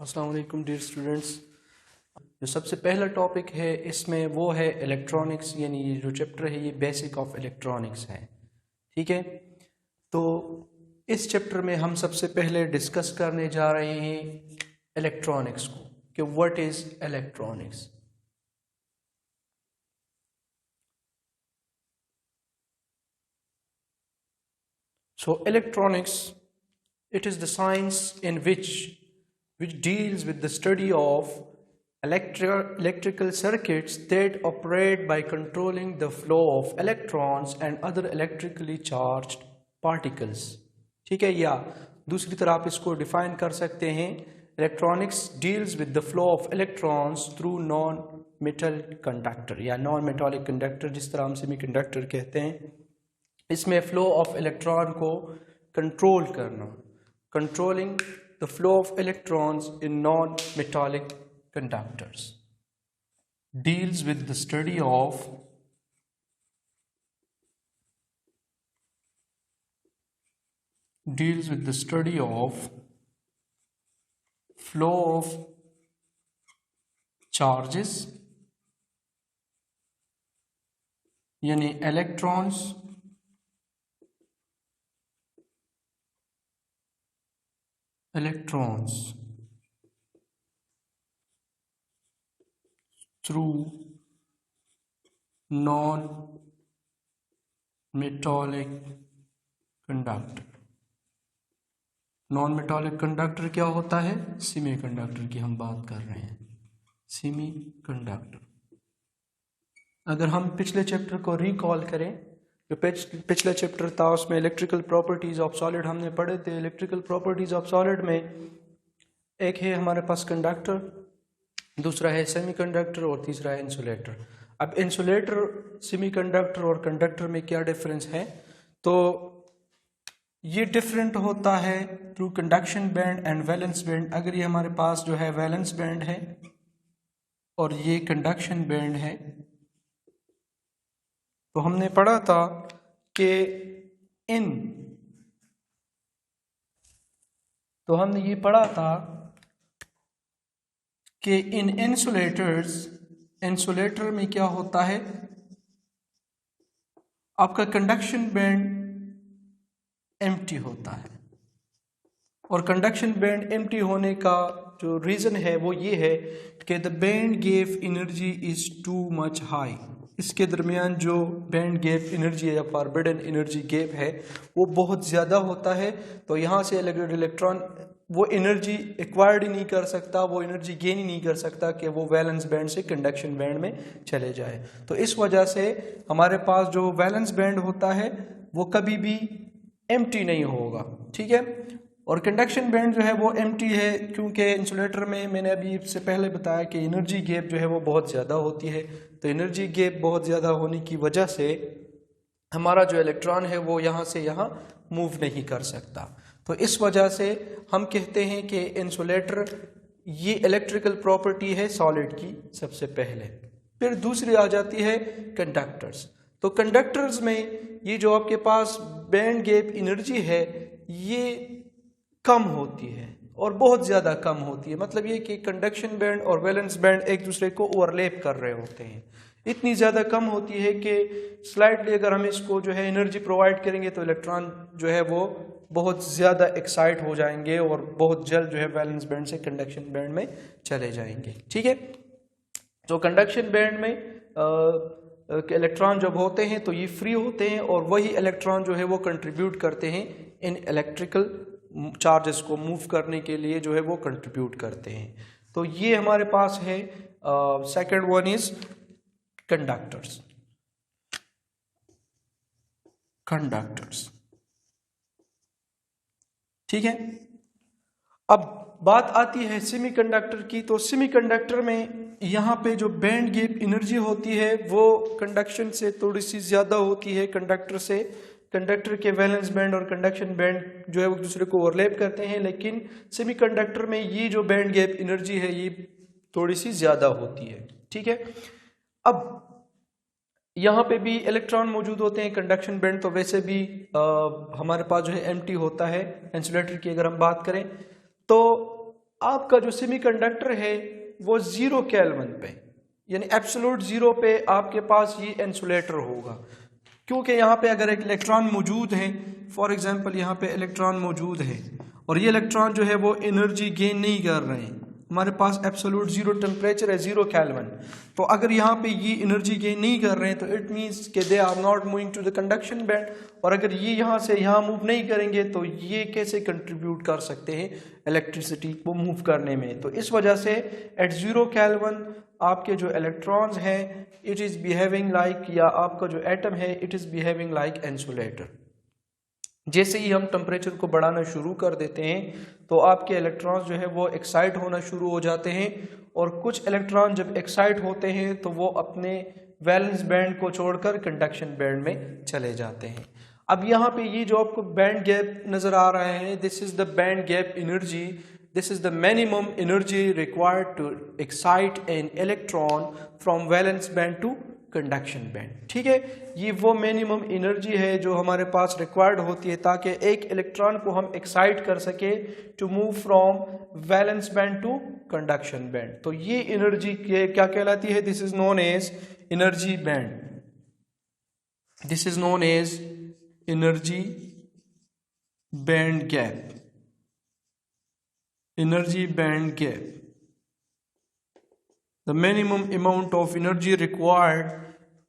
अस्सलाम वालेकुम dear students. जो सबसे पहला टॉपिक है इसमें वो है इलेक्ट्रॉनिक्स, यानी ये जो चैप्टर है ये बेसिक ऑफ इलेक्ट्रॉनिक्स है। ठीक है, तो इस चैप्टर में हम सबसे पहले डिस्कस करने जा रहे हैं इलेक्ट्रॉनिक्स को कि what is electronics. So electronics, it is the science in which deals with the study of electrical circuits that operate by controlling the flow of electrons and other electrically charged particles। ठीक है, या दूसरी तरह आप इसको define कर सकते हैं, electronics deals with the flow of electrons through non metal conductor या नॉन मेटालिक कंडक्टर, जिस तरह हम सेमीकंडक्टर कहते हैं। इसमें फ्लो ऑफ इलेक्ट्रॉन को कंट्रोल करना, controlling the flow of electrons in non metallic conductors, deals with the study of flow of charges, यानी electrons through non-metallic conductor। Non metallic conductor क्या होता है? सेमीकंडक्टर की हम बात कर रहे हैं, सेमीकंडक्टर। अगर हम पिछले चैप्टर को रिकॉल करें, जो पिछला चैप्टर था उसमें इलेक्ट्रिकल प्रॉपर्टीज ऑफ सॉलिड हमने पढ़े थे। इलेक्ट्रिकल प्रॉपर्टीज ऑफ सॉलिड में एक है हमारे पास कंडक्टर, दूसरा है सेमीकंडक्टर और तीसरा है इंसुलेटर। अब इंसुलेटर, सेमीकंडक्टर और कंडक्टर में क्या डिफरेंस है? तो ये डिफरेंट होता है through conduction band and valence band. अगर ये हमारे पास जो है वैलेंस बैंड है और ये कंडक्शन बैंड है, तो हमने पढ़ा था कि हमने ये पढ़ा था कि इन इंसुलेटर में क्या होता है, आपका कंडक्शन बैंड एम्प्टी होता है। और कंडक्शन बैंड एम्प्टी होने का जो रीजन है वो ये है कि the band gap energy is too much high. इसके दरमियान जो बैंड गैप एनर्जी या फॉरबिडन एनर्जी गैप है वो बहुत ज़्यादा होता है। तो यहाँ से इलेक्ट्रॉन वो एनर्जी एक्वायर्ड ही नहीं कर सकता, वो एनर्जी गेन ही नहीं कर सकता कि वो वैलेंस बैंड से कंडक्शन बैंड में चले जाए। तो इस वजह से हमारे पास जो वैलेंस बैंड होता है वो कभी भी एम्प्टी नहीं होगा। ठीक है, और कंडक्शन बैंड जो है वो एम्प्टी है, क्योंकि इंसुलेटर में मैंने अभी इससे पहले बताया कि एनर्जी गैप जो है वो बहुत ज़्यादा होती है। तो एनर्जी गैप बहुत ज़्यादा होने की वजह से हमारा जो इलेक्ट्रॉन है वो यहाँ से यहाँ मूव नहीं कर सकता। तो इस वजह से हम कहते हैं कि इंसुलेटर ये इलेक्ट्रिकल प्रॉपर्टी है सॉलिड की सबसे पहले। फिर दूसरी आ जाती है कंडक्टर्स। तो कंडक्टर्स में ये जो आपके पास बैंड गैप एनर्जी है ये कम होती है और बहुत ज़्यादा कम होती है। मतलब ये कि कंडक्शन बैंड और वैलेंस बैंड एक दूसरे को ओवरलैप कर रहे होते हैं। इतनी ज़्यादा कम होती है कि स्लाइडली अगर हम इसको जो है एनर्जी प्रोवाइड करेंगे तो इलेक्ट्रॉन जो है वो बहुत ज़्यादा एक्साइट हो जाएंगे और बहुत जल्द जो है वैलेंस बैंड से कंडक्शन बैंड में चले जाएंगे। ठीक है, तो कंडक्शन बैंड में इलेक्ट्रॉन जब होते हैं तो ये फ्री होते हैं और वही इलेक्ट्रॉन जो है वो कंट्रीब्यूट करते हैं इन इलेक्ट्रिकल चार्जेस को मूव करने के लिए, जो है वो कंट्रीब्यूट करते हैं। तो ये हमारे पास है सेकंड वन इज कंडक्टर्स। ठीक है, अब बात आती है सेमीकंडक्टर की। तो सेमीकंडक्टर में यहाँ पे जो बैंड गैप एनर्जी होती है वो कंडक्शन से थोड़ी सी ज़्यादा होती है कंडक्टर से। कंडक्टर के वैलेंस बैंड और कंडक्शन बैंड जो है वो एक दूसरे को ओवरलैप करते हैं, लेकिन सेमीकंडक्टर में ये जो बैंड गैप एनर्जी है ये थोड़ी सी ज़्यादा होती है। ठीक है, अब यहाँ पे भी इलेक्ट्रॉन मौजूद होते हैं। कंडक्शन बैंड तो वैसे भी हमारे पास जो है एम्प्टी होता है। इंसुलेटर की अगर हम बात करें तो आपका जो सेमीकंडक्टर है वो 0 केल्विन पे, यानी एब्सोल्यूट 0 पे आपके पास ये इंसुलेटर होगा, क्योंकि यहाँ पे अगर एक इलेक्ट्रॉन मौजूद है, फॉर एग्जांपल यहाँ पे इलेक्ट्रॉन मौजूद है और ये इलेक्ट्रॉन जो है वो एनर्जी गेन नहीं कर रहे हैं, हमारे पास एब्सोल्यूट 0 टेम्परेचर है, 0 केल्विन, तो अगर यहाँ पे ये एनर्जी गेन नहीं कर रहे हैं तो इट मीन्स कि they are not moving to the conduction band, और अगर ये यहाँ से यहाँ मूव नहीं करेंगे तो ये कैसे कंट्रीब्यूट कर सकते हैं इलेक्ट्रिसिटी को मूव करने में। तो इस वजह से एट 0 केल्विन आपके जो इलेक्ट्रॉन्स हैं इट इज़ बिहेविंग लाइक, या आपका जो एटम है it is behaving like insulator. जैसे ही हम टेम्परेचर को बढ़ाना शुरू कर देते हैं तो आपके इलेक्ट्रॉन्स जो है वो एक्साइट होना शुरू हो जाते हैं, और कुछ इलेक्ट्रॉन जब एक्साइट होते हैं तो वो अपने वैलेंस बैंड को छोड़कर कंडक्शन बैंड में चले जाते हैं। अब यहाँ पे ये जो आपको बैंड गैप नज़र आ रहा है, this is the band gap energy, this is the minimum energy required to excite an electron from valence band to conduction band. ठीक है, ये वो मिनिमम एनर्जी है जो हमारे पास रिक्वायर्ड होती है ताकि एक इलेक्ट्रॉन को हम एक्साइट कर सके to move from valence band to conduction band. तो ये एनर्जी क्या कहलाती है? This is known as energy band, this is known as energy band gap, energy band gap, the minimum amount of energy required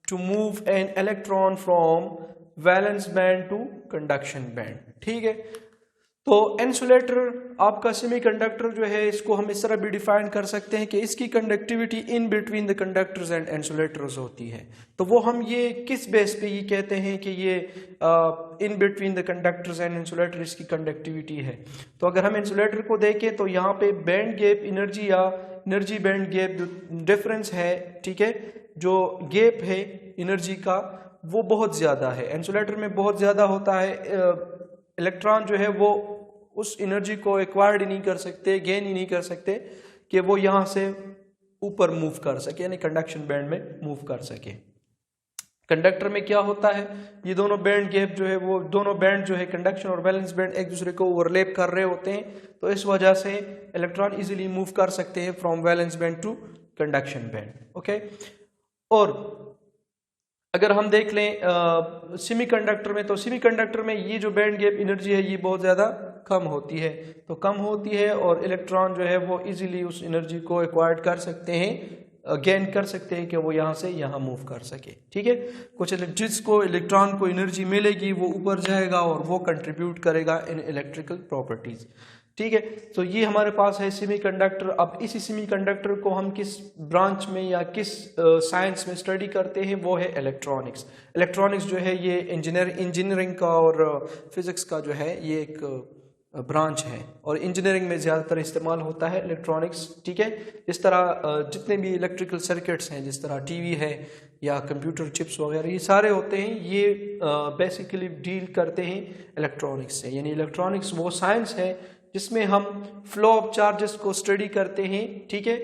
to move an electron from valence band to conduction band। ठीक है, तो insulator आपका semiconductor जो है इसको हम इस तरह भी डिफाइन कर सकते हैं कि इसकी conductivity in between the conductors and insulators होती है। तो वो हम ये किस बेस पे ये कहते हैं कि ये in between the conductors and insulator इसकी कंडक्टिविटी है? तो अगर हम इंसुलेटर को देखें तो यहाँ पे बैंड गैप एनर्जी या एनर्जी बैंड गैप डिफरेंस है, ठीक है, जो गैप है एनर्जी का वो बहुत ज़्यादा है, इंसुलेटर में बहुत ज़्यादा होता है। इलेक्ट्रॉन जो है वो उस एनर्जी को एक्वायर्ड ही नहीं कर सकते, गेन ही नहीं कर सकते कि वो यहाँ से ऊपर मूव कर सके, यानी कंडक्शन बैंड में मूव कर सके। कंडक्टर में क्या होता है, ये दोनों बैंड गैप जो है वो दोनों बैंड जो है कंडक्शन और वैलेंस बैंड एक दूसरे को ओवरलैप कर रहे होते हैं, तो इस वजह से इलेक्ट्रॉन इजीली मूव कर सकते हैं from valence band to conduction band. Okay, और अगर हम देख लें सेमीकंडक्टर में, तो सेमीकंडक्टर में ये जो बैंड गैप एनर्जी है ये बहुत ज़्यादा कम होती है, तो कम होती है और इलेक्ट्रॉन जो है वो इजीली उस एनर्जी को एक्वायर्ड कर सकते हैं, गेन कर सकते हैं कि वो यहाँ से यहाँ मूव कर सके। ठीक है, कुछ जिसको इलेक्ट्रॉन को एनर्जी मिलेगी वो ऊपर जाएगा और वो कंट्रीब्यूट करेगा इन इलेक्ट्रिकल प्रॉपर्टीज़। ठीक है, तो ये हमारे पास है सेमीकंडक्टर। अब इसी सेमीकंडक्टर को हम किस ब्रांच में या किस साइंस में स्टडी करते हैं, वो है इलेक्ट्रॉनिक्स। इलेक्ट्रॉनिक्स जो है ये इंजीनियरिंग का और फिजिक्स का जो है ये एक ब्रांच है, और इंजीनियरिंग में ज़्यादातर इस्तेमाल होता है इलेक्ट्रॉनिक्स। ठीक है, इस तरह जितने भी इलेक्ट्रिकल सर्किट्स हैं, जिस तरह टीवी है या कंप्यूटर चिप्स वगैरह, ये सारे होते हैं, ये बेसिकली डील करते हैं इलेक्ट्रॉनिक्स से। यानी इलेक्ट्रॉनिक्स वो साइंस है जिसमें हम फ्लो ऑफ चार्जेस को स्टडी करते हैं। ठीक है,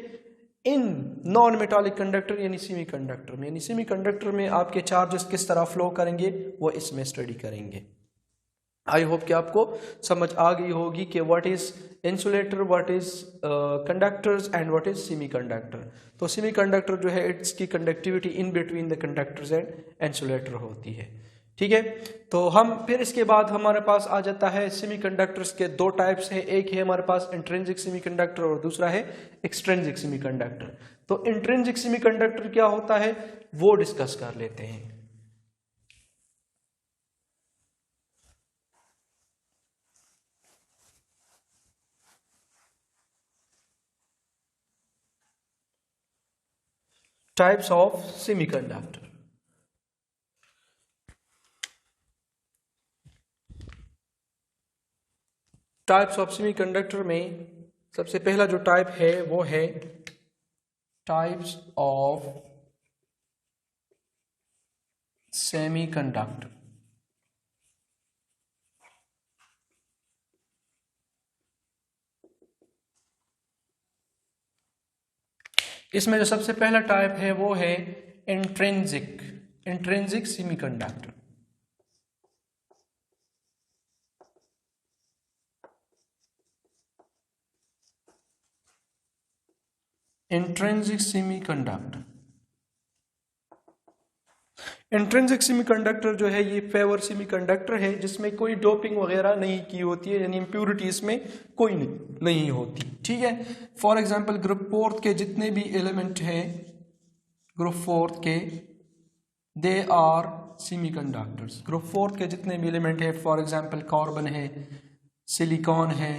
इन नॉन मेटालिक कंडक्टर यानी सेमीकंडक्टर में, यानी सेमीकंडक्टर में आपके चार्जेस किस तरह फ्लो करेंगे वो इसमें स्टडी करेंगे। आई होप कि आपको समझ आ गई होगी कि what is insulator, what is conductors and what is semiconductor. तो सेमीकंडक्टर जो है इसकी conductivity in between the conductors and insulator होती है। ठीक है, तो हम फिर इसके बाद हमारे पास आ जाता है सेमीकंडक्टर्स के दो टाइप्स हैं, एक है हमारे पास इंट्रिंसिक सेमीकंडक्टर और दूसरा है एक्सट्रिंसिक सेमीकंडक्टर। तो इंट्रिंसिक सेमीकंडक्टर क्या होता है वो डिस्कस कर लेते हैं। Types of semiconductor. Types of semiconductor में सबसे पहला जो टाइप है वो है टाइप्स ऑफ सेमीकंडक्टर। इसमें जो सबसे पहला टाइप है वो है intrinsic semiconductor. Intrinsic semiconductor. Intrinsic semiconductor जो है ये प्योर सेमीकंडक्टर है जिसमें कोई डोपिंग वगैरह नहीं की होती है, यानी इम्प्योरिटी इसमें कोई नहीं होती। ठीक है, फॉर एग्जांपल ग्रुप फोर्थ के जितने भी एलिमेंट हैं ग्रुप फोर्थ के, they are semiconductors. Group fourth के जितने भी एलिमेंट है, फॉर एग्जांपल कार्बन है, सिलिकॉन है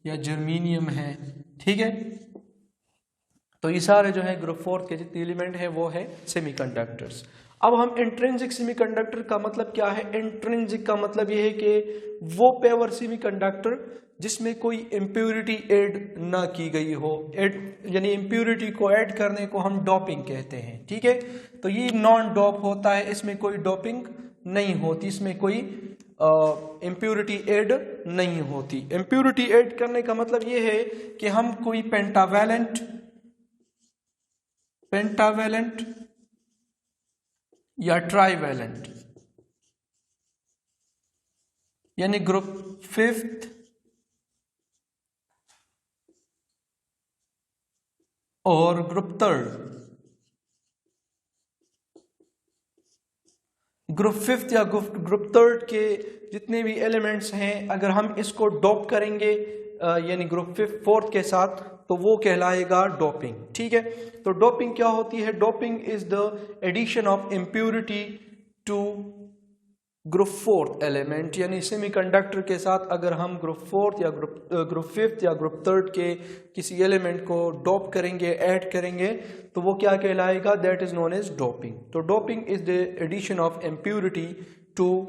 या जर्मेनियम है, ठीक है, तो ये सारे जो है ग्रुप फोर्थ के जितने एलिमेंट है वो है सेमीकंडक्टर्स। अब हम इंट्रिंसिक सेमीकंडक्टर का मतलब क्या है? इंट्रिंसिक का मतलब ये है कि वो प्योर सेमीकंडक्टर जिसमें कोई इम्प्योरिटी ऐड ना की गई हो, यानी इम्प्योरिटी को ऐड करने को हम डोपिंग कहते हैं। ठीक है, तो ये नॉन डोप होता है, इसमें कोई डोपिंग नहीं होती, इसमें कोई इम्प्योरिटी ऐड नहीं होती। इम्प्योरिटी ऐड करने का मतलब ये है कि हम कोई पेंटावैलेंट या ट्राईवैलेंट यानी ग्रुप फिफ्थ और ग्रुप थर्ड, ग्रुप फिफ्थ या ग्रुप थर्ड के जितने भी एलिमेंट्स हैं, अगर हम इसको डोप करेंगे यानी ग्रुप फिफ्थ फोर्थ के साथ, तो वो कहलाएगा डोपिंग। ठीक है, तो डोपिंग क्या होती है? Doping is the addition of impurity to group fourth element, यानी सेमीकंडक्टर के साथ अगर हम ग्रुप फोर्थ या ग्रुप फिफ्थ या ग्रुप थर्ड के किसी एलिमेंट को डोप करेंगे, ऐड करेंगे, तो वो क्या कहलाएगा? That is known as doping. तो doping is the addition of impurity to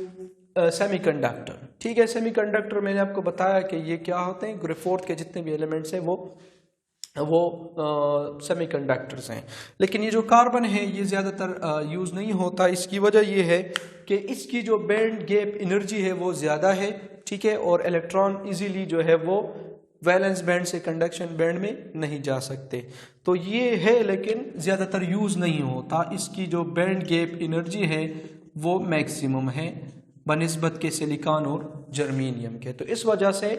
semiconductor. ठीक है, सेमीकंडक्टर मैंने आपको बताया कि ये क्या होते हैं, ग्रुप फोर्थ के जितने भी एलिमेंट्स हैं वो सेमीकंडक्टर्स हैं। लेकिन ये जो कार्बन है ये ज़्यादातर यूज़ नहीं होता। इसकी वजह ये है कि इसकी जो बैंड गैप एनर्जी है वो ज़्यादा है। ठीक है, और इलेक्ट्रॉन इजीली जो है वो वैलेंस बैंड से कंडक्शन बैंड में नहीं जा सकते। तो ये है, लेकिन ज़्यादातर यूज़ नहीं होता। इसकी जो बैंड गैप एनर्जी है वो मैक्सिमम है बनिस्बत के सिलिकॉन और जर्मेनियम के। तो इस वजह से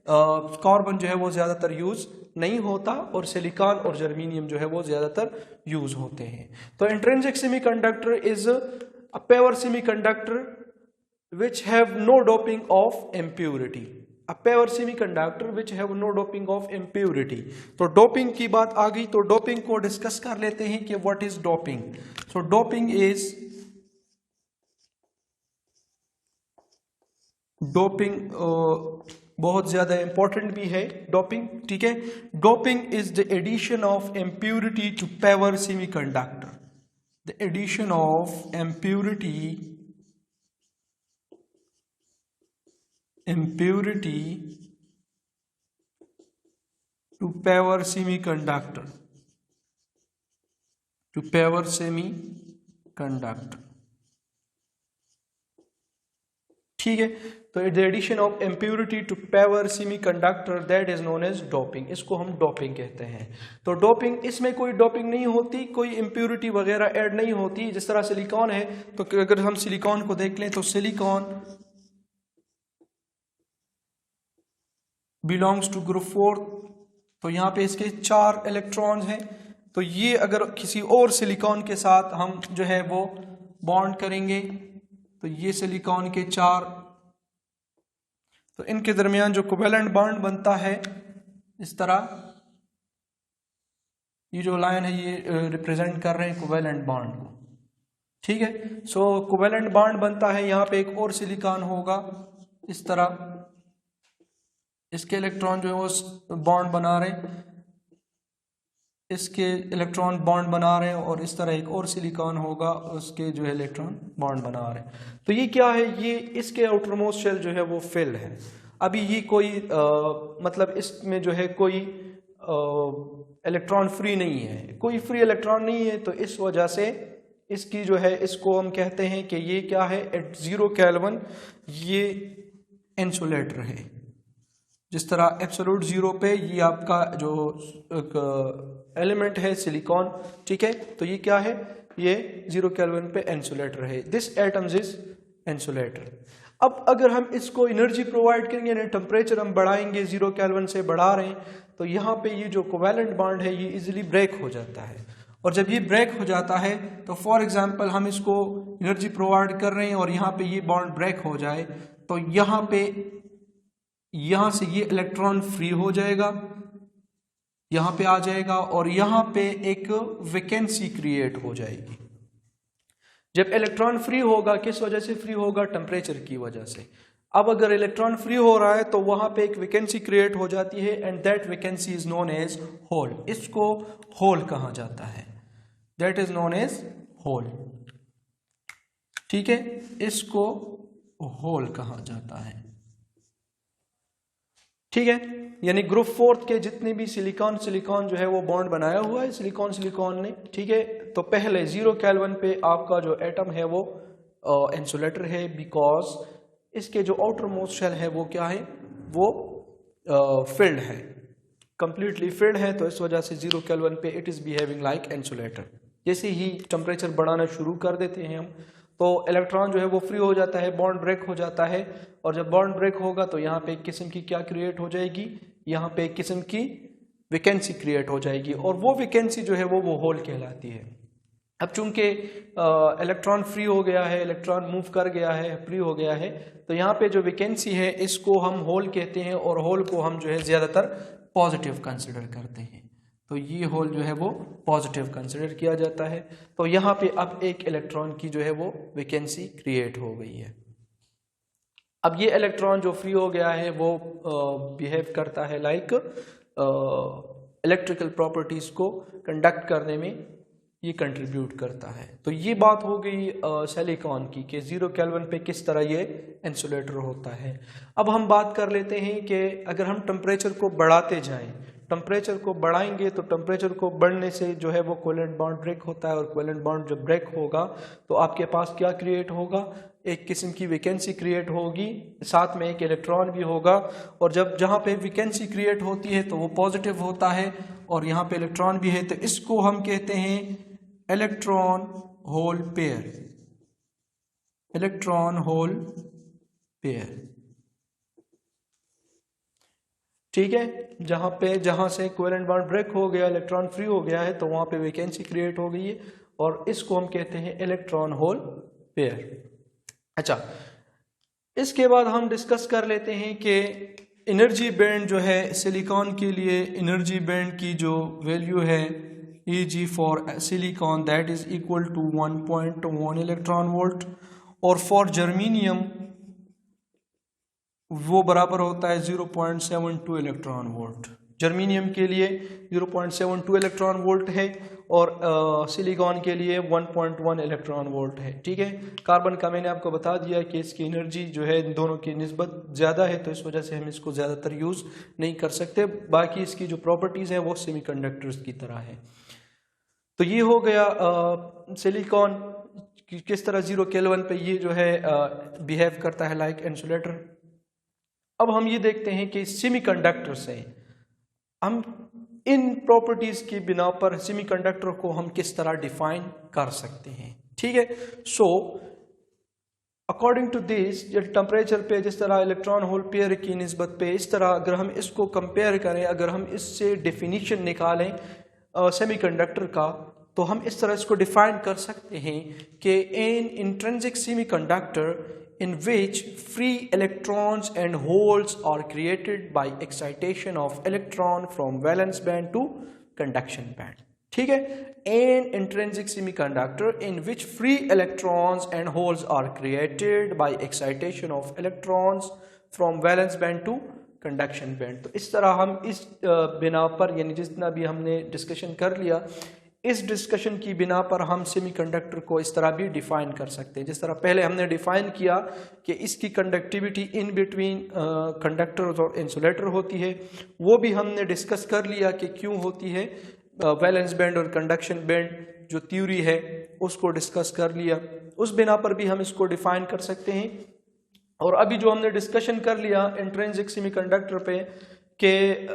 कार्बन जो है वो ज़्यादातर यूज़ नहीं होता और सिलिकॉन और जर्मेनियम जो है वो ज़्यादातर यूज़ होते हैं। तो intrinsic semiconductor is a pure semiconductor which have no doping of impurity. A pure semiconductor which have no doping of impurity. तो डोपिंग की बात आ गई, तो डोपिंग को डिस्कस कर लेते हैं कि what is doping. So doping is बहुत ज्यादा इंपॉर्टेंट भी है डोपिंग। ठीक है, doping is the addition of impurity to pure semiconductor. The addition of impurity to pure semiconductor, ठीक है, तो the addition of impurity to pure semiconductor that is known as doping. इसको हम डोपिंग कहते हैं। तो डोपिंग, इसमें कोई डोपिंग नहीं होती, कोई इम्प्योरिटी वगैरह ऐड नहीं होती। जिस तरह सिलिकॉन है, तो अगर हम सिलिकॉन को देख लें तो सिलिकॉन बिलोंग्स टू ग्रुप 4, तो यहाँ पे इसके 4 इलेक्ट्रॉन्स हैं। तो ये अगर किसी और सिलिकॉन के साथ हम जो है वो बॉन्ड करेंगे, तो ये सिलिकॉन के 4, तो इनके दरमियान जो कोवेलेंट बॉन्ड बनता है इस तरह, ये जो लाइन है ये रिप्रेजेंट कर रहे हैं कोवेलेंट बॉन्ड को। ठीक है, सो कोवेलेंट बॉन्ड बनता है, यहाँ पे एक और सिलिकॉन होगा इस तरह, इसके इलेक्ट्रॉन जो है वो बॉन्ड बना रहे हैं, इसके इलेक्ट्रॉन बॉन्ड बना रहे हैं, और इस तरह एक और सिलिकॉन होगा, उसके जो है इलेक्ट्रॉन बॉन्ड बना रहे हैं। तो ये क्या है? ये इसके आउटर मोस्ट शेल जो है वो फिल है। अभी ये कोई मतलब इसमें जो है कोई इलेक्ट्रॉन फ्री नहीं है, कोई फ्री इलेक्ट्रॉन नहीं है। तो इस वजह से इसकी जो है, इसको हम कहते हैं कि ये क्या है, एट 0 केल्विन ये इंसुलेटर है। जिस तरह एब्सोल्यूट 0 पे ये आपका जो एलिमेंट है सिलिकॉन, ठीक है, तो ये क्या है, ये 0 केल्विन पे इंसुलेटर है। This atoms is insulator. अब अगर हम इसको एनर्जी प्रोवाइड करेंगे यानी टेम्परेचर हम बढ़ाएंगे, 0 केल्विन से बढ़ा रहे हैं, तो यहाँ पे ये जो कोवैलेंट बॉन्ड है ये इजीली ब्रेक हो जाता है। और जब ये ब्रेक हो जाता है तो फॉर एग्जांपल हम इसको एनर्जी प्रोवाइड कर रहे हैं और यहाँ पे ये बॉन्ड ब्रेक हो जाए तो यहाँ से ये इलेक्ट्रॉन फ्री हो जाएगा, यहाँ पे आ जाएगा और यहाँ पे एक वैकेंसी क्रिएट हो जाएगी। जब इलेक्ट्रॉन फ्री होगा, किस वजह से फ्री होगा? टेम्परेचर की वजह से। अब अगर इलेक्ट्रॉन फ्री हो रहा है तो वहां पे एक वैकेंसी क्रिएट हो जाती है and that vacancy is known as hole. इसको होल कहा जाता है, that is known as hole. ठीक है, इसको होल कहा जाता है। ठीक है, यानी ग्रुप 4 के जितने भी सिलिकॉन जो है वो बॉन्ड बनाया हुआ है सिलिकॉन ने। ठीक है, तो पहले 0 केल्विन पे आपका जो एटम है वो इंसुलेटर है, बिकॉज इसके जो आउटर मोस्ट शेल है वो क्या है? वो फिल्ड है, कंप्लीटली फिल्ड है, तो इस वजह से 0 केल्विन पे it is behaving like insulator. जैसे ही टेम्परेचर बढ़ाना शुरू कर देते हैं हम तो इलेक्ट्रॉन जो है वो फ्री हो जाता है, बॉन्ड ब्रेक हो जाता है, और जब बॉन्ड ब्रेक होगा तो यहाँ पे एक किस्म की क्या क्रिएट हो जाएगी? यहाँ पे एक किस्म की वैकेंसी क्रिएट हो जाएगी और वो वैकेंसी जो है वो होल कहलाती है। अब चूंकि इलेक्ट्रॉन फ्री हो गया है, इलेक्ट्रॉन मूव कर गया है, फ्री हो गया है, तो यहाँ पे जो वैकेंसी है इसको हम होल कहते हैं और होल को हम जो है ज़्यादातर पॉजिटिव कंसिडर करते हैं। तो ये होल जो है वो पॉजिटिव कंसिडर किया जाता है। तो यहाँ पे अब एक इलेक्ट्रॉन की जो है वो वैकेंसी क्रिएट हो गई है। अब ये इलेक्ट्रॉन जो फ्री हो गया है वो बिहेव करता है लाइक इलेक्ट्रिकल प्रॉपर्टीज को कंडक्ट करने में ये कंट्रीब्यूट करता है। तो ये बात हो गई सिलिकॉन की कि 0 केल्विन पे किस तरह ये इंसुलेटर होता है। अब हम बात कर लेते हैं कि अगर हम टेम्परेचर को बढ़ाते जाएं, टेम्परेचर को बढ़ाएंगे तो टेम्परेचर को बढ़ने से जो है वो कोवेलेंट बॉन्ड ब्रेक होता है और कोवेलेंट बॉन्ड जब ब्रेक होगा तो आपके पास क्या क्रिएट होगा? एक किस्म की वैकेंसी क्रिएट होगी, साथ में एक इलेक्ट्रॉन भी होगा, और जब जहाँ पे वैकेंसी क्रिएट होती है तो वो पॉजिटिव होता है और यहाँ पे इलेक्ट्रॉन भी है, तो इसको हम कहते हैं electron hole pair. Electron hole pair, ठीक है, जहां से कोवेलेंट बॉन्ड ब्रेक हो गया, इलेक्ट्रॉन फ्री हो गया है, तो वहां पे वैकेंसी क्रिएट हो गई है और इसको हम कहते हैं इलेक्ट्रॉन होल पेयर। अच्छा, इसके बाद हम डिस्कस कर लेते हैं कि एनर्जी बैंड जो है सिलिकॉन के लिए, एनर्जी बैंड की जो वैल्यू है Eg for silicon that is equal to 1.1 electron volt, और फॉर जर्मीनियम वो बराबर होता है 0.72 इलेक्ट्रॉन वोल्ट। जर्मीनियम के लिए 0.72 इलेक्ट्रॉन वोल्ट है और सिलिकॉन के लिए 1.1 इलेक्ट्रॉन वोल्ट है। ठीक है, कार्बन का मैंने आपको बता दिया कि इसकी एनर्जी जो है इन दोनों की निस्बत ज़्यादा है, तो इस वजह से हम इसको ज़्यादातर यूज़ नहीं कर सकते। बाकी इसकी जो प्रॉपर्टीज़ हैं वो सेमीकंडक्टर्स की तरह है। तो ये हो गया सिलिकॉन किस तरह 0 केल्विन पे ये जो है बिहेव करता है लाइक इंसुलेटर। अब हम ये देखते हैं कि सेमीकंडक्टर से हम इन प्रॉपर्टीज की बिना पर सेमीकंडक्टर को हम किस तरह डिफाइन कर सकते हैं। ठीक है, so according to this, temperature पे जिस तरह इलेक्ट्रॉन होल पेयर की निस्बत पे, इस तरह अगर हम इसको कंपेयर करें, अगर हम इससे डेफिनेशन निकालें सेमीकंडक्टर का, तो हम इस तरह इसको डिफाइन कर सकते हैं कि an intrinsic semiconductor in which free electrons and holes are created by excitation of electron from valence band to conduction band. ठीक है, an intrinsic semiconductor in which free electrons and holes are created by excitation of electrons from valence band to conduction band. तो इस तरह हम इस बिना पर, यानी जितना भी हमने डिस्कशन कर लिया, इस डिस्कशन की बिना पर हम सेमीकंडक्टर को इस तरह भी डिफाइन कर सकते हैं। जिस तरह पहले हमने डिफाइन किया कि इसकी कंडक्टिविटी इन बिटवीन कंडक्टर्स और इंसुलेटर होती है, वो भी हमने डिस्कस कर लिया कि क्यों होती है। वैलेंस बैंड और कंडक्शन बैंड जो थ्योरी है उसको डिस्कस कर लिया, उस बिना पर भी हम इसको डिफाइन कर सकते हैं। और अभी जो हमने डिस्कशन कर लिया इंट्रिंसिक सेमीकंडक्टर पे कि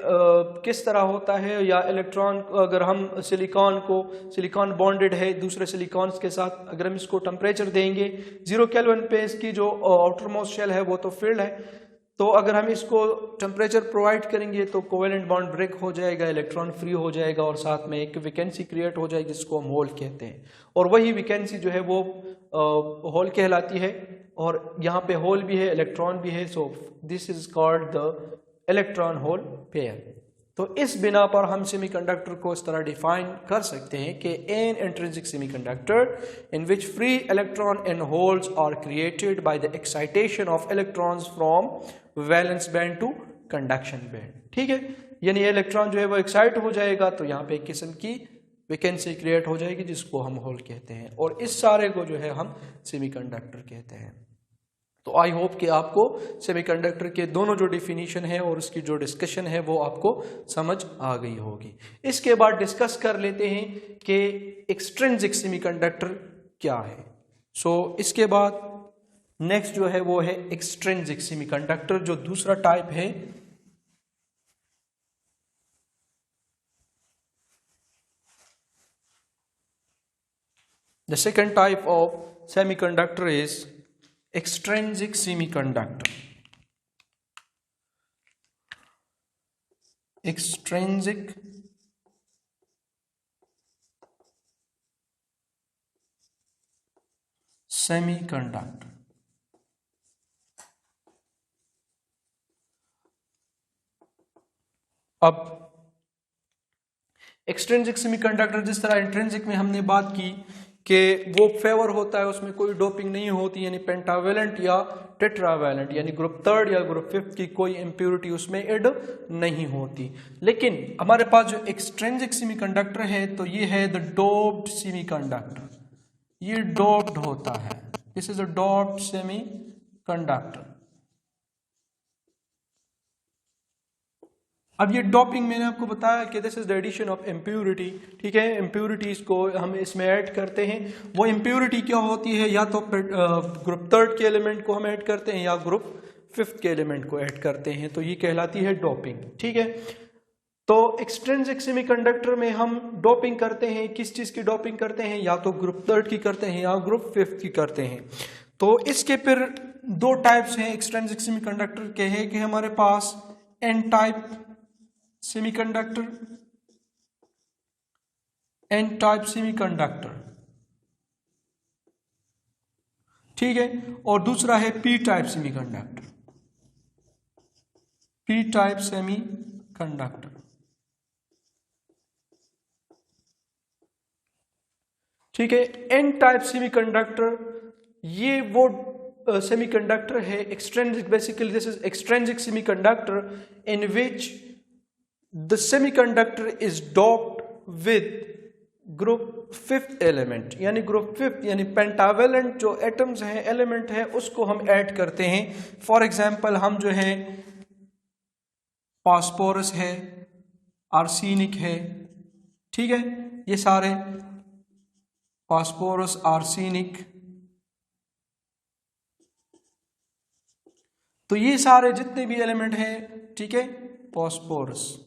किस तरह होता है, या इलेक्ट्रॉन अगर हम सिलिकॉन बॉन्डेड है दूसरे सिलिकॉन्स के साथ, अगर हम इसको टेम्परेचर देंगे 0 केल्विन पे, इसकी जो आउटर मोस्ट शेल है वो तो फील्ड है, तो अगर हम इसको टेम्परेचर प्रोवाइड करेंगे तो कोवेलेंट बॉन्ड ब्रेक हो जाएगा, इलेक्ट्रॉन फ्री हो जाएगा और साथ में एक वैकेंसी क्रिएट हो जाएगी जिसको हम होल कहते हैं, और वही वैकेंसी जो है वो होल कहलाती है, और यहाँ पे होल भी है इलेक्ट्रॉन भी है, so this is called the electron hole pair. तो इस बिना पर हम सेमीकंडक्टर को इस तरह डिफाइन कर सकते हैं कि an intrinsic semiconductor in which free electron and holes are created by the excitation of electrons from valence band to conduction band. ठीक है, यानी इलेक्ट्रॉन जो है वो एक्साइट हो जाएगा तो यहाँ पे एक किस्म की वैकेंसी क्रिएट हो जाएगी जिसको हम होल कहते हैं, और इस सारे को जो है हम सेमीकंडक्टर कहते हैं। तो आई होप कि आपको सेमीकंडक्टर के दोनों जो डिफिनीशन है और उसकी जो डिस्कशन है वो आपको समझ आ गई होगी। इसके बाद डिस्कस कर लेते हैं कि एक्सट्रिंसिक सेमीकंडक्टर क्या है। सो इसके बाद नेक्स्ट जो है वो है एक्सट्रिंसिक सेमीकंडक्टर, जो दूसरा टाइप है। The second type of semiconductor is extrinsic semiconductor। extrinsic semiconductor। अब एक्सट्रिंसिक सेमीकंडक्टर, जिस तरह इंट्रिंसिक में हमने बात की कि वो फेवर होता है, उसमें कोई डोपिंग नहीं होती, यानी पेंटावेलेंट या टेट्रावेलेंट यानी ग्रुप थर्ड या ग्रुप फिफ्थ की कोई इम्प्योरिटी उसमें ऐड नहीं होती। लेकिन हमारे पास जो एक्सट्रिंसिक सेमीकंडक्टर है तो ये है द डोप्ड सेमीकंडक्टर, ये डोप्ड होता है, this is a doped semiconductor. अब ये डोपिंग मैंने आपको बताया कि this is the addition of impurity. ठीक है, इम्प्योरिटीज को हम इसमें ऐड करते हैं। वो इम्प्योरिटी क्या होती है, या तो ग्रुप थर्ड के एलिमेंट को हम ऐड करते हैं या ग्रुप फिफ्थ के एलिमेंट को ऐड करते हैं, तो ये कहलाती है डोपिंग। ठीक है, तो एक्सट्रिंसिक सेमीकंडक्टर में हम डोपिंग करते हैं, किस चीज की डोपिंग करते हैं, या तो ग्रुप थर्ड की करते हैं या ग्रुप फिफ्थ की करते हैं। तो इसके फिर दो टाइप्स हैं एक्सट्रिंसिक सेमीकंडक्टर के, हैं कि हमारे पास N type semiconductor, N type semiconductor, ठीक है, और दूसरा है P type semiconductor, P type semiconductor. ठीक है, एन टाइप सेमीकंडक्टर ये वो सेमीकंडक्टर है extrinsic, basically this is extrinsic semiconductor in which the semiconductor is doped with group fifth element, यानी ग्रुप फिफ्थ यानी पेंटावेलेंट जो एटम्स हैं, एलिमेंट है, उसको हम ऐड करते हैं। फॉर एग्जांपल हम जो है फास्फोरस है, आर्सेनिक है, ठीक है, ये सारे फास्फोरस, आर्सेनिक, तो ये सारे जितने भी एलिमेंट हैं, ठीक है, फास्फोरस,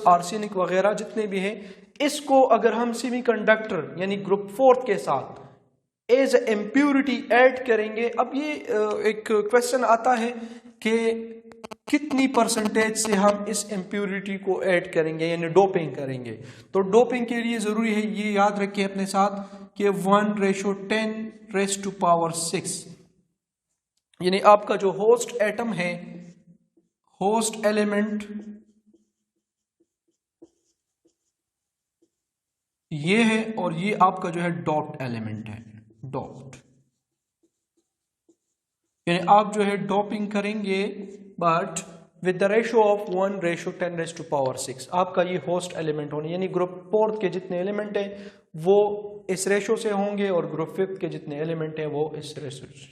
आर्सेनिक वगैरह जितने भी हैं, इसको अगर हम सेमीकंडक्टर यानी ग्रुप फोर्थ के साथ एज इम्प्योरिटी ऐड करेंगे। अब ये एक क्वेश्चन आता है कि कितनी परसेंटेज से हम इस इम्प्योरिटी को ऐड करेंगे यानी डोपिंग करेंगे। तो डोपिंग के लिए जरूरी है, ये याद रखिए अपने साथ कि 1:10⁻⁶ यानी आपका जो होस्ट एटम है, होस्ट एलिमेंट ये है, और ये आपका जो है डॉप्ड एलिमेंट है, डॉप्ड यानी आप जो है डोपिंग करेंगे but with the ratio of 1:10⁻⁶। आपका ये होस्ट एलिमेंट होने यानी ग्रुप फोर्थ के जितने एलिमेंट हैं वो इस रेशो से होंगे और ग्रुप फिफ्थ के जितने एलिमेंट हैं वो इस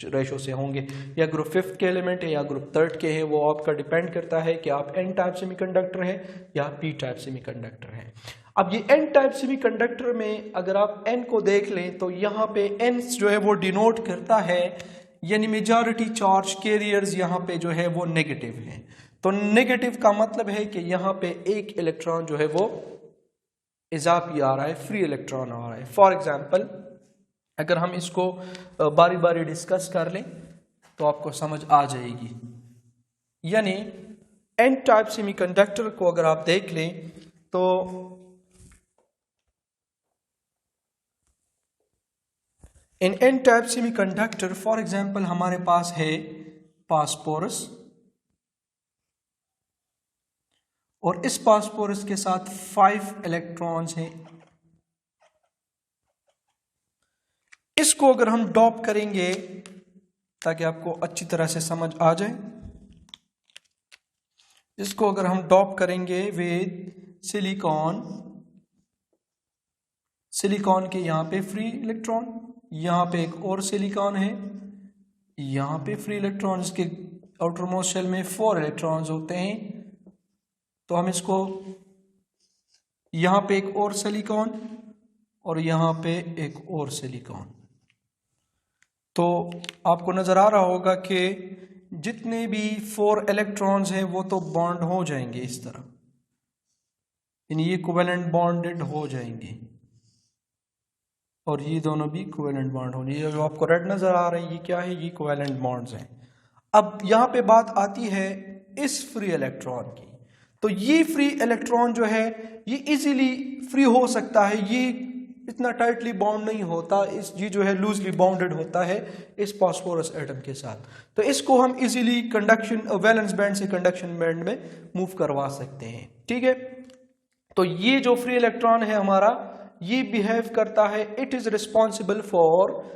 रेशो से होंगे, या ग्रुप फिफ्थ के एलिमेंट है या ग्रुप थर्ड के हैं, वो आपका डिपेंड करता है कि आप एन टाइप सेमीकंडक्टर है या पी टाइप सेमीकंडक्टर है। अब ये एन टाइप सेमीकंडक्टर में अगर आप एन को देख लें तो यहाँ पे एन जो है वो डिनोट करता है यानी मेजॉरिटी चार्ज कैरियर्स यहाँ पे जो है वो नेगेटिव है। तो नेगेटिव का मतलब है कि यहाँ पे एक इलेक्ट्रॉन जो है वो इजाफी आ रहा है, फ्री इलेक्ट्रॉन आ रहा है। फॉर एग्जांपल अगर हम इसको बारी बारी डिस्कस कर लें तो आपको समझ आ जाएगी। यानी एन टाइप सेमीकंडक्टर को अगर आप देख लें तो in an type semiconductor for example हमारे पास है फास्फोरस, और इस फास्फोरस के साथ 5 इलेक्ट्रॉन्स हैं। इसको अगर हम डॉप करेंगे ताकि आपको अच्छी तरह से समझ आ जाए, इसको अगर हम डॉप करेंगे विद सिलिकॉन, सिलिकॉन के यहाँ पे फ्री इलेक्ट्रॉन, यहाँ पे एक और सिलिकॉन है, यहाँ पे फ्री इलेक्ट्रॉन, इसके आउटर मोस्ट शेल में 4 इलेक्ट्रॉन्स होते हैं। तो हम इसको यहाँ पे एक और सिलिकॉन और यहाँ पे एक और सिलिकॉन, तो आपको नजर आ रहा होगा कि जितने भी 4 इलेक्ट्रॉन्स हैं वो तो बॉन्ड हो जाएंगे इस तरह, यानी ये कोवेलेंट बॉन्डेड हो जाएंगे और ये दोनों भी कोवेलेंट बॉन्ड होंगे। ये जो आपको रेड नजर आ रहा है ये क्या है, ये कोवेलेंट बॉन्ड्स हैं। अब यहाँ पे बात आती है इस फ्री इलेक्ट्रॉन की। तो ये फ्री इलेक्ट्रॉन जो है ये इजीली फ्री हो सकता है, ये इतना टाइटली बाउंड नहीं होता, इस ये जो है लूजली बाउंडेड होता है इस फास्फोरस एटम के साथ। तो इसको हम इजीली कंडक्शन वैलेंस बैंड से कंडक्शन बैंड में मूव करवा सकते हैं। ठीक है, तो ये जो फ्री इलेक्ट्रॉन है हमारा, ये बिहेव करता है, it is responsible for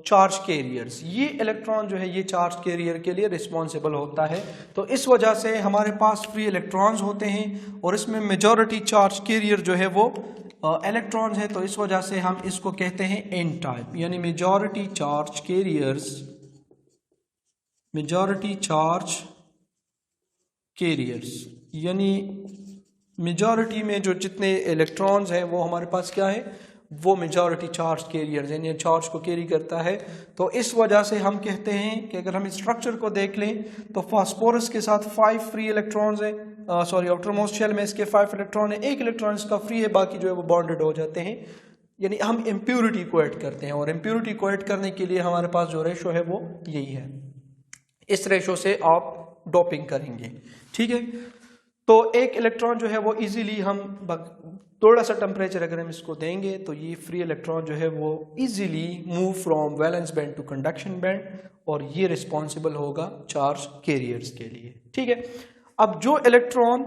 charge carriers. ये इलेक्ट्रॉन जो है ये चार्ज कैरियर के लिए रिस्पॉन्सिबल होता है। तो इस वजह से हमारे पास फ्री इलेक्ट्रॉन्स होते हैं और इसमें मेजॉरिटी चार्ज कैरियर जो है वो इलेक्ट्रॉन्स है। तो इस वजह से हम इसको कहते हैं एन टाइप, यानी majority charge carriers, majority charge carriers, यानी मेजॉरिटी में जो जितने इलेक्ट्रॉन्स हैं वो हमारे पास क्या है, वो मेजॉरिटी चार्ज कैरियर्स यानी चार्ज को कैरी करता है। तो इस वजह से हम कहते हैं कि अगर हम स्ट्रक्चर को देख लें तो फास्फोरस के साथ 5 फ्री इलेक्ट्रॉन्स हैं, सॉरी आउटर मोस्ट शेल में इसके 5 इलेक्ट्रॉन है, एक इलेक्ट्रॉन इसका फ्री है, बाकी जो है वो बॉन्डेड हो जाते हैं। यानी हम इम्प्योरिटी को ऐड करते हैं और इम्प्योरिटी को ऐड करने के लिए हमारे पास जो रेशो है वो यही है। इस रेशो से आप डोपिंग करेंगे। ठीक है, तो एक इलेक्ट्रॉन जो है वो इजीली हम थोड़ा सा टेम्परेचर अगर हम इसको देंगे तो ये फ्री इलेक्ट्रॉन जो है वो easily move from valence band to conduction band, और ये रिस्पॉन्सिबल होगा चार्ज कैरियर्स के लिए। ठीक है, अब जो इलेक्ट्रॉन,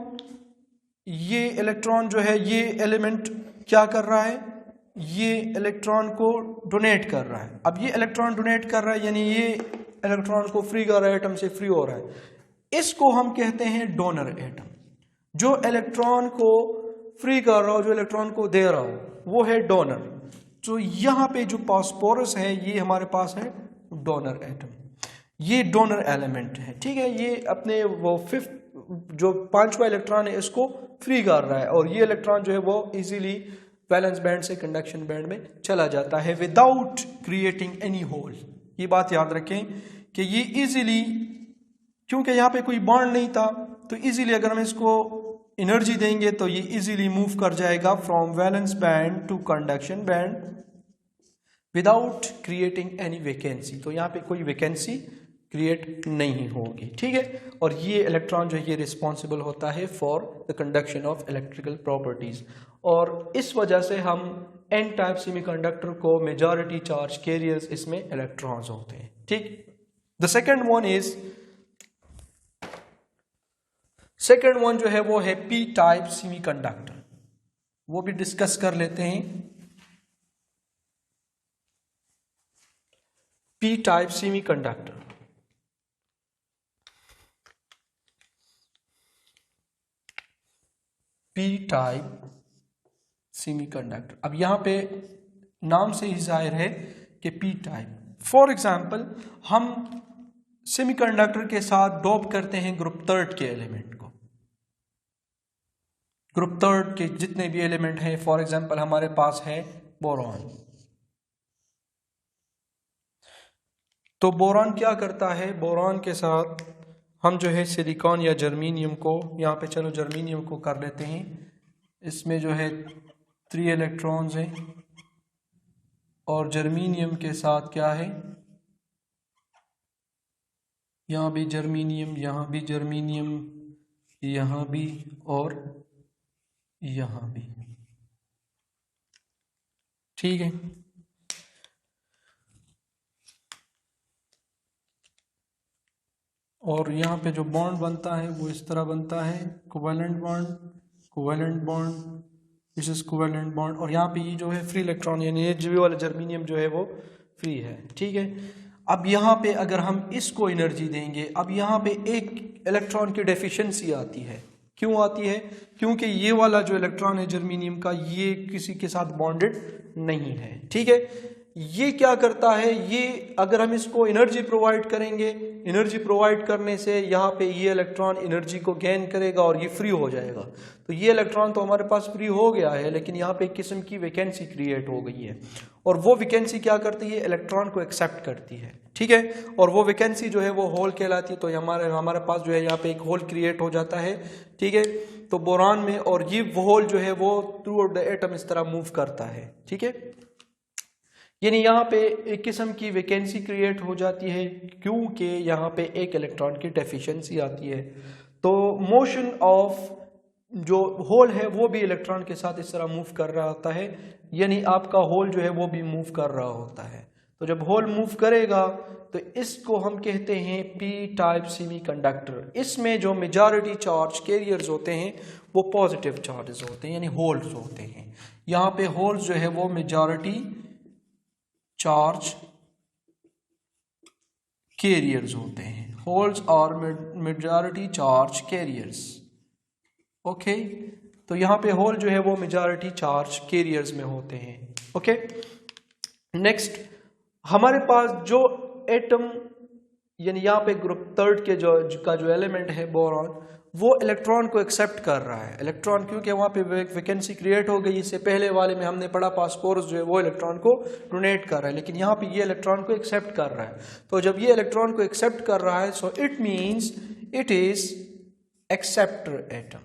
ये इलेक्ट्रॉन जो है ये एलिमेंट क्या कर रहा है, ये इलेक्ट्रॉन को डोनेट कर रहा है। अब ये इलेक्ट्रॉन डोनेट कर रहा है यानी ये इलेक्ट्रॉन को फ्री कर रहा है, एटम से फ्री हो रहा है। इसको हम कहते हैं डोनर एटम। जो इलेक्ट्रॉन को फ्री कर रहा हो, जो इलेक्ट्रॉन को दे रहा हो, वो है डोनर। तो यहाँ पे जो फास्फोरस है ये हमारे पास है डोनर एटम, ये डोनर एलिमेंट है। ठीक है, ये अपने वो 5th जो 5वां इलेक्ट्रॉन है इसको फ्री कर रहा है और ये इलेक्ट्रॉन जो है वो इजीली वैलेंस बैंड से कंडक्शन बैंड में चला जाता है विदाउट क्रिएटिंग एनी होल। ये बात याद रखें कि ये इजीली, क्योंकि यहाँ पे कोई बॉन्ड नहीं था, तो इजीली अगर हम इसको एनर्जी देंगे तो ये इजीली मूव कर जाएगा from valence band to conduction band without creating any vacancy. तो यहाँ पे कोई वैकेंसी क्रिएट नहीं होगी। ठीक है, और ये इलेक्ट्रॉन जो है ये रिस्पॉन्सिबल होता है for the conduction of electrical properties, और इस वजह से हम एन टाइप सेमीकंडक्टर को मेजॉरिटी चार्ज कैरियर्स इसमें इलेक्ट्रॉन्स होते हैं। ठीक, द सेकेंड वन जो है वो है पी टाइप सेमीकंडक्टर, वो भी डिस्कस कर लेते हैं। P type semiconductor, P type semiconductor. अब यहां पे नाम से ही जाहिर है कि पी टाइप, फॉर एग्जांपल हम सेमीकंडक्टर के साथ डोप करते हैं ग्रुप 3 के एलिमेंट को। ग्रुप 3 के जितने भी एलिमेंट हैं, फॉर एग्जांपल हमारे पास है बोरॉन, तो बोरान क्या करता है, बोरान के साथ हम जो है सिलिकॉन या जर्मीनियम को, यहाँ पे चलो जर्मीनियम को कर लेते हैं, इसमें जो है 3 इलेक्ट्रॉन्स हैं और जर्मीनियम के साथ क्या है, यहाँ भी जर्मीनियम, यहाँ भी जर्मीनियम, यहाँ भी और यहाँ भी, ठीक है। और यहाँ पे जो बॉन्ड बनता है वो इस तरह बनता है, covalent bond, covalent bond, this is covalent bond, और यहाँ पे ये जो है फ्री इलेक्ट्रॉन, यानी ये जो वाला जर्मीनियम जो है वो फ्री है, ठीक है। अब यहाँ पे अगर हम इसको एनर्जी देंगे, अब यहाँ पे एक इलेक्ट्रॉन की डेफिशिएंसी आती है। क्यों आती है? क्योंकि ये वाला जो इलेक्ट्रॉन है जर्मीनियम का, ये किसी के साथ बॉन्डेड नहीं है, ठीक है। ये क्या करता है, ये अगर हम इसको एनर्जी प्रोवाइड करेंगे, एनर्जी प्रोवाइड करने से यहाँ पे ये इलेक्ट्रॉन एनर्जी को गेन करेगा और ये फ्री हो जाएगा। तो ये इलेक्ट्रॉन तो हमारे पास फ्री हो गया है, लेकिन यहाँ पे एक किस्म की वैकेंसी क्रिएट हो गई है, और वो वैकेंसी क्या करती है, इलेक्ट्रॉन को एक्सेप्ट करती है, ठीक है। और वो वैकेंसी जो है वो होल कहलाती है। तो हमारे पास जो है यहाँ पे एक होल क्रिएट हो जाता है, ठीक है। तो बोरान में, और ये होल जो है वो थ्रू आउट द एटम इस तरह मूव करता है, ठीक है। यानी यहाँ पे एक किस्म की वैकेंसी क्रिएट हो जाती है, क्योंकि यहाँ पे एक इलेक्ट्रॉन की डेफिशिएंसी आती है। तो मोशन ऑफ जो होल है वो भी इलेक्ट्रॉन के साथ इस तरह मूव कर रहा होता है, यानी आपका होल जो है वो भी मूव कर रहा होता है। तो जब होल मूव करेगा तो इसको हम कहते हैं पी टाइप सेमीकंडक्टर। इसमें जो मेजॉरिटी चार्ज कैरियर्स होते हैं वो पॉजिटिव चार्जेस होते हैं, यानी होल्स होते हैं। यहाँ पे होल्स जो है वो मेजॉरिटी चार्ज कैरियर्स होते हैं, होल्स और मेजॉरिटी चार्ज कैरियर्स, ओके। तो यहाँ पे होल जो है वो मेजॉरिटी चार्ज कैरियर्स में होते हैं, ओके। नेक्स्ट हमारे पास जो एटम, यानी यहाँ पे ग्रुप थर्ड के जो एलिमेंट है बोरॉन, वो इलेक्ट्रॉन को एक्सेप्ट कर रहा है। इलेक्ट्रॉन क्योंकि वहाँ पे वैकेंसी क्रिएट हो गई, इससे पहले वाले में हमने पढ़ा पास्पोरस जो है वो इलेक्ट्रॉन को डोनेट कर रहा है, लेकिन यहाँ पे ये इलेक्ट्रॉन को एक्सेप्ट कर रहा है। तो जब ये इलेक्ट्रॉन को एक्सेप्ट कर रहा है, so it means it is acceptor atom.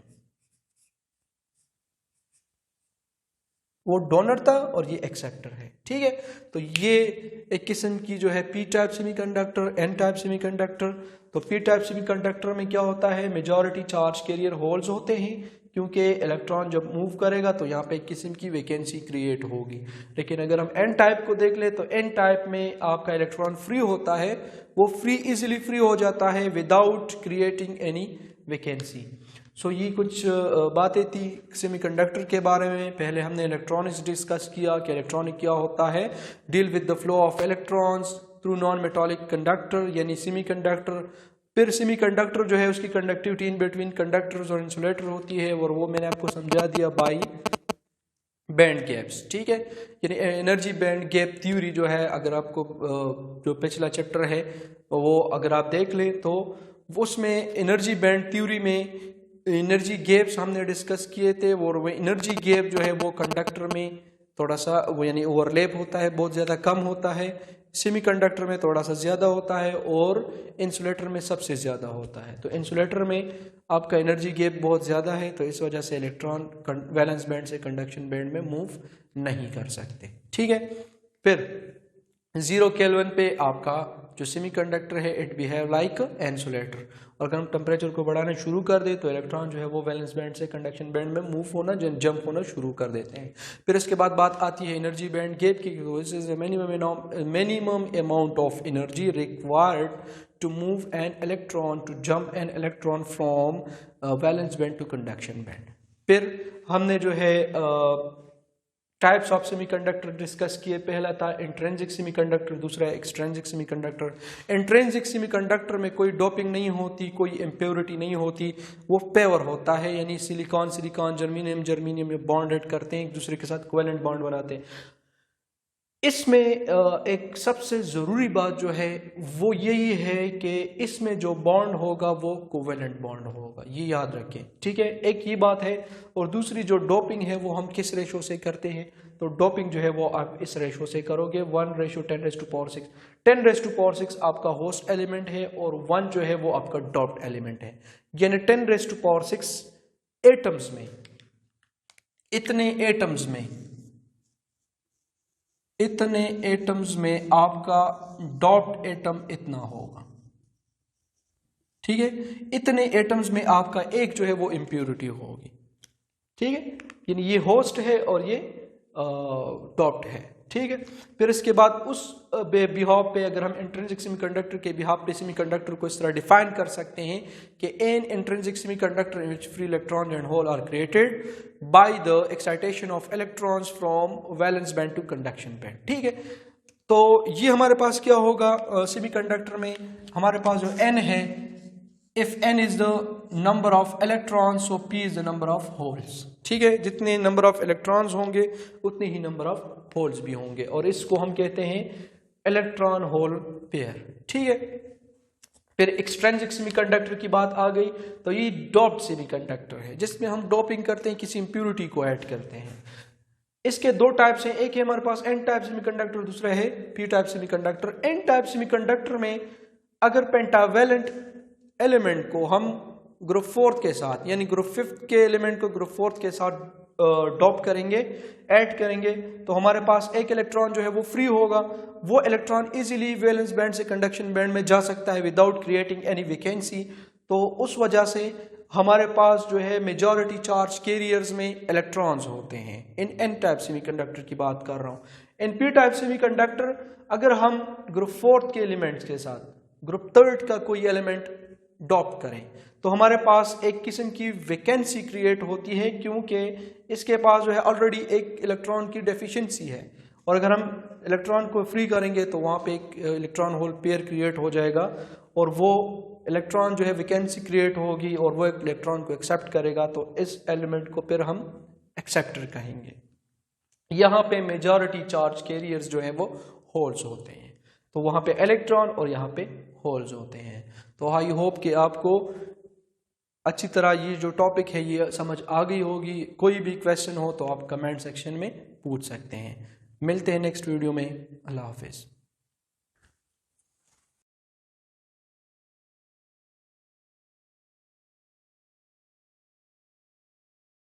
वो डोनर था और ये एक्सेप्टर है, ठीक है। तो ये एक किस्म की जो है P type semiconductor, N type semiconductor. तो पी टाइप सेमीकंडक्टर में क्या होता है, मेजॉरिटी चार्ज कैरियर होल्स होते हैं, क्योंकि इलेक्ट्रॉन जब मूव करेगा तो यहाँ पे एक किस्म की वैकेंसी क्रिएट होगी। लेकिन अगर हम एन टाइप को देख ले तो एन टाइप में आपका इलेक्ट्रॉन फ्री होता है, वो फ्री इजिली फ्री हो जाता है विदाउट क्रिएटिंग एनी वैकेंसी। सो ये कुछ बातें थी सेमीकंडक्टर के बारे में। पहले हमने इलेक्ट्रॉनिक्स डिस्कस किया कि इलेक्ट्रॉनिक क्या होता है, deal with the flow of electrons through non metallic conductor यानी सेमीकंडक्टर। फिर सेमीकंडक्टर जो है उसकी कंडक्टिविटी इन बिटवीन कंडक्टर्स और इंसुलेटर होती है, और वो मैंने आपको समझा दिया बाई बैंड गैप्स, ठीक है। यानी एनर्जी बैंड गैप थ्योरी जो है, अगर आपको जो पिछला चैप्टर है वो अगर आप देख लें तो उसमें एनर्जी बैंड थ्योरी में एनर्जी गैप्स हमने डिस्कस किए थे, और वो एनर्जी गैप जो है वो कंडक्टर में थोड़ा सा वो यानी ओवरलैप होता है, बहुत ज़्यादा कम होता है, सेमीकंडक्टर में थोड़ा सा ज़्यादा होता है, और इंसुलेटर में सबसे ज़्यादा होता है। तो इंसुलेटर में आपका एनर्जी गैप बहुत ज़्यादा है, तो इस वजह से इलेक्ट्रॉन वैलेंस बैंड से कंडक्शन बैंड में मूव नहीं कर सकते, ठीक है। फिर 0 केल्विन पे आपका जो सेमीकंडक्टर है इट बिहेव लाइक इंसुलेटर, और अगर हम टेम्परेचर को बढ़ाना शुरू कर दे तो इलेक्ट्रॉन जो है वो वैलेंस बैंड से कंडक्शन बैंड में मूव होना जंप होना शुरू कर देते हैं। फिर इसके बाद बात आती है एनर्जी बैंड गैप की। This is minimum amount of energy required to move an electron to jump an electron from valence band to conduction band. फिर हमने जो है टाइप्स ऑफ सेमीकंडक्टर डिस्कस किए। पहला था इंट्रिंसिक सेमीकंडक्टर, दूसरा है एक्सट्रिंसिक सेमीकंडक्टर। इंट्रिंसिक सेमीकंडक्टर में कोई डोपिंग नहीं होती, कोई इम्प्योरिटी नहीं होती, वो प्योर होता है, यानी सिलिकॉन सिलिकॉन, जर्मीनियम जर्मीनियम में बॉन्ड ऐड करते हैं, एक दूसरे के साथ कोवेलेंट बॉन्ड बनाते हैं। इसमें एक सबसे ज़रूरी बात जो है वो यही है कि इसमें जो बॉन्ड होगा वो कोवेलेंट बॉन्ड होगा, ये याद रखें, ठीक है। एक ये बात है, और दूसरी जो डोपिंग है वो हम किस रेशो से करते हैं, तो डोपिंग जो है वो आप इस रेशो से करोगे 1:10⁻⁶। 10⁻⁶ आपका होस्ट एलिमेंट है और 1 जो है वो आपका डॉप्ड एलिमेंट है, यानी 10⁻⁶ एटम्स में, इतने एटम्स में आपका डॉप्ड एटम इतना होगा, ठीक है। इतने एटम्स में आपका एक जो है वो इम्प्योरिटी होगी, ठीक है, यानी ये होस्ट है और ये डॉप्ड है, ठीक है। फिर इसके बाद उस बिहाफ पे अगर हम इंट्रिंसिक सेमीकंडक्टर के बिहाफ पे सेमीकंडक्टर को इस तरह डिफाइन कर सकते हैं कि an intrinsic semiconductor in which free electron and hole are created by the excitation of electrons from valence band to conduction band, ठीक है। तो ये हमारे पास क्या होगा सेमीकंडक्टर में, हमारे पास जो एन है, if n is the number of electrons so p is the number of holes, ठीक है। जितने नंबर ऑफ इलेक्ट्रॉन्स होंगे उतने ही नंबर ऑफ होल्स भी होंगे और इसको हम कहते हैं इलेक्ट्रॉन होल पेयर, ठीक है। फिर एक्सट्रिंसिक सेमीकंडक्टर की बात आ गई, तो ये डोप्ड सेमीकंडक्टर है जिसमें हम डोपिंग करते हैं, किसी इंप्योरिटी को ऐड करते हैं। इसके दो टाइप्स हैं, एक है हमारे पास एन टाइप सेमीकंडक्टर, दूसरा है P type semiconductor. N type semiconductor में अगर पेंटावैलेंट एलिमेंट को हम ग्रुप 4 के साथ, यानी ग्रुप 5 के एलिमेंट को ग्रुप 4 के साथ डॉप करेंगे, ऐड करेंगे, तो हमारे पास एक इलेक्ट्रॉन जो है वो फ्री होगा। वो इलेक्ट्रॉन इजीली वैलेंस बैंड से कंडक्शन बैंड में जा सकता है विदाउट क्रिएटिंग एनी वैकेंसी। तो उस वजह से हमारे पास जो है मेजॉरिटी चार्ज कैरियर्स में इलेक्ट्रॉन्स होते हैं। इन एन टाइप सेमीकंडक्टर की बात कर रहा हूँ। इन पी टाइप सेमीकंडक्टर अगर हम ग्रुप 4 के एलिमेंट्स के साथ ग्रुप 3 का कोई एलिमेंट डॉप करें तो हमारे पास एक किस्म की वैकेंसी क्रिएट होती है, क्योंकि इसके पास जो है ऑलरेडी एक इलेक्ट्रॉन की डेफिशिएंसी है, और अगर हम इलेक्ट्रॉन को फ्री करेंगे तो वहाँ पे एक इलेक्ट्रॉन होल पेयर क्रिएट हो जाएगा और वो इलेक्ट्रॉन जो है वैकेंसी क्रिएट होगी और वो एक इलेक्ट्रॉन को एक्सेप्ट करेगा, तो इस एलिमेंट को फिर हम एक्सेप्टर कहेंगे। यहाँ पे मेजॉरिटी चार्ज कैरियर्स जो है वो होल्स होते हैं, तो वहाँ पे इलेक्ट्रॉन और यहाँ पे होल्स होते हैं। तो आई होप कि आपको अच्छी तरह ये जो टॉपिक है ये समझ आ गई होगी। कोई भी क्वेश्चन हो तो आप कमेंट सेक्शन में पूछ सकते हैं। मिलते हैं नेक्स्ट वीडियो में। अल्लाह हाफिज़।